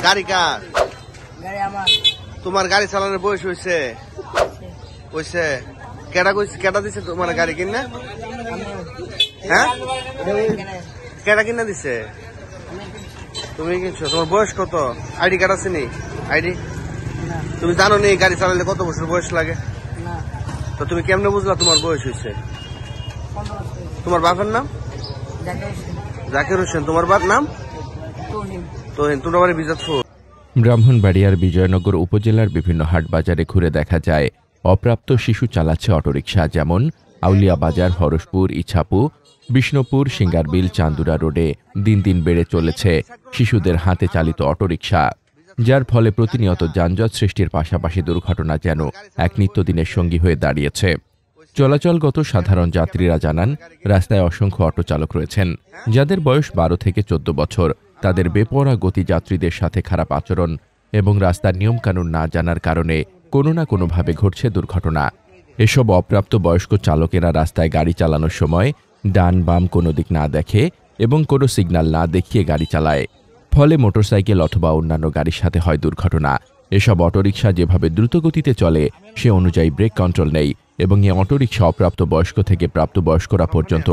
গাড়ি কার? গাড়ি আমার। তোমার গাড়ি চালানোর বয়স হয়েছে? হয়েছে। কেটা দিছে তোমার গাড়ি কিনে? হ্যাঁ, কেটা কিনে দিছে? তুমি কিনছো। তোমার বয়স কত? আইডি কার্ড আছে নি? আইডি তুমি জানো নি গাড়ি চালালে কত বছর বয়স লাগে? তো তুমি কেমনে বুঝলা তোমার বয়স হয়েছে? তোমার বাপের নাম? জাকির হোসেন। তোমার বাবার নাম? তোহিন। তোমার বাড়ি বিজাতপুর। ব্রাহ্মণবাড়িয়ার বিজয়নগর উপজেলার বিভিন্ন হাট বাজারে ঘুরে দেখা যায় অপ্রাপ্ত শিশু চালাচ্ছে অটোরিকশা। যেমন আউলিয়া বাজার, হরসপুর, ইছাপু, বিষ্ণুপুর, সিঙ্গারবিল, চান্দুরা রোডে দিন দিন বেড়ে চলেছে শিশুদের হাতে চালিত অটোরিকশা, যার ফলে প্রতিনিয়ত যানজট সৃষ্টির পাশাপাশি দুর্ঘটনা যেন এক নিত্যদিনের সঙ্গী হয়ে দাঁড়িয়েছে। চলাচলগত সাধারণ যাত্রীরা জানান, রাস্তায় অসংখ্য অটো চালক রয়েছেন যাদের বয়স 12 থেকে 14 বছর। তাদের বেপরোয়া গতি, যাত্রীদের সাথে খারাপ আচরণ এবং রাস্তার নিয়মকানুন না জানার কারণে কোনো না কোনোভাবে ঘটছে দুর্ঘটনা। এসব অপ্রাপ্ত বয়স্ক চালকেরা রাস্তায় গাড়ি চালানোর সময় ডান বাম কোনো দিক না দেখে এবং কোনো সিগন্যাল না দেখিয়ে গাড়ি চালায়, ফলে মোটরসাইকেল অথবা অন্যান্য গাড়ির সাথে হয় দুর্ঘটনা। এসব অটোরিকশা যেভাবে দ্রুতগতিতে চলে সে অনুযায়ী ব্রেক কন্ট্রোল নেই এবং এই অটোরিকশা অপ্রাপ্ত বয়স্ক থেকে প্রাপ্তবয়স্করা পর্যন্ত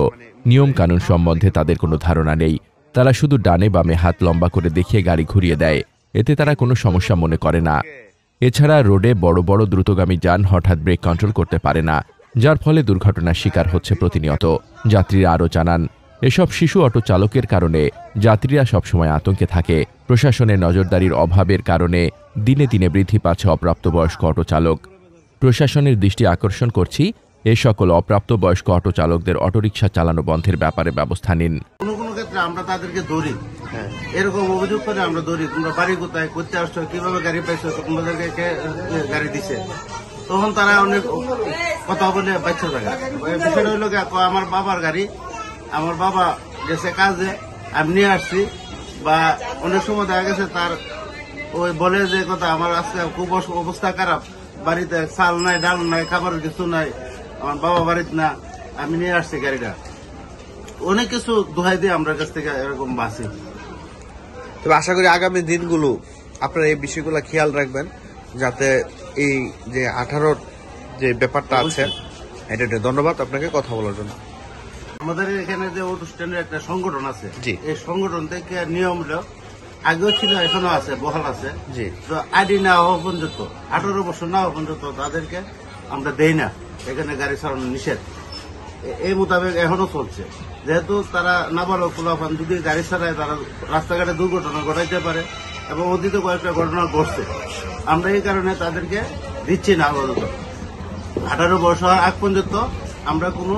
নিয়মকানুন সম্বন্ধে তাদের কোনো ধারণা নেই। তারা শুধু ডানে বামে হাত লম্বা করে দেখিয়ে গাড়ি ঘুরিয়ে দেয়, এতে তারা কোনো সমস্যা মনে করে না। এছাড়া রোডে বড় বড় দ্রুতগামী যান হঠাৎ ব্রেক কন্ট্রোল করতে পারে না, যার ফলে দুর্ঘটনার শিকার হচ্ছে প্রতিনিয়ত। যাত্রীরা আরও জানান, এসব শিশু অটো চালকের কারণে যাত্রীরা সবসময় আতঙ্কে থাকে। প্রশাসনের নজরদারির অভাবের কারণে দিনে দিনে বৃদ্ধি পাচ্ছে অপ্রাপ্তবয়স্ক অটো চালক। প্রশাসনের দৃষ্টি আকর্ষণ করছি, এ সকল অপ্রাপ্তবয়স্ক অটো চালকদের অটোরিকশা চালানো বন্ধের ব্যাপারে ব্যবস্থা নিন। কোনো ক্ষেত্রে আমরা তাদেরকে ধরি, এরকম অভিযোগ করে আমরা ধরি, তোমরা বাড়ি কোথায়, করতে আসছো, কিভাবে গাড়ি পাইছো, তোমাদেরকে কে গাড়ি দিছে। তখন তারা অনেক কথা বলে বাচ্চা জায়গা। বিষয়টা হইলো আমার বাবার গাড়ি, আমার বাবা গেছে কাজে, আমি নিয়ে আসছি। বা অনেক সময় দেখা গেছে তার ওই বলে যে কথা, আমার আজকে খুব অবস্থা খারাপ, বাড়িতে চাল নাই, ডাল নাই, খাবার কিছু নাই, আমার বাবা বাড়িতে না, আমি নিয়ে আসছি গাড়িটা। অনেক কিছু দোহাই দিয়ে আমরা কাছ থেকে এরকম বাঁচি। তবে আশা করি আগামী দিনগুলো আপনারা এই বিষয়গুলো খেয়াল রাখবেন, যাতে এই যে 18 যে ব্যাপারটা আছে এটা। ধন্যবাদ আপনাকে কথা বলার জন্য। আমাদের এখানে যে অটো স্ট্যান্ডের একটা সংগঠন আছে, এই সংগঠন থেকে নিয়ম আগেও ছিল, এখনো আছে, বহাল আছে। তো আইডি না হওয়া পর্যন্ত, 18 বছর না হওয়া পর্যন্ত তাদেরকে আমরা দেই না, এখানে গাড়ি চালানো নিষেধ। এই মোতাবেক এখনো চলছে। যেহেতু তারা নাবালক পোলাপান যদি গাড়ি চালায়, তারা রাস্তাঘাটে দুর্ঘটনা ঘটাইতে পারে এবং অতীতে কয়েকটা ঘটনা ঘটছে। আমরা এই কারণে তাদেরকে দিচ্ছি না। 18 বছর আগ পর্যন্ত আমরা কোনো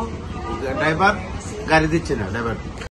ড্রাইভার গাড়ি দিচ্ছি না। ড্রাইভার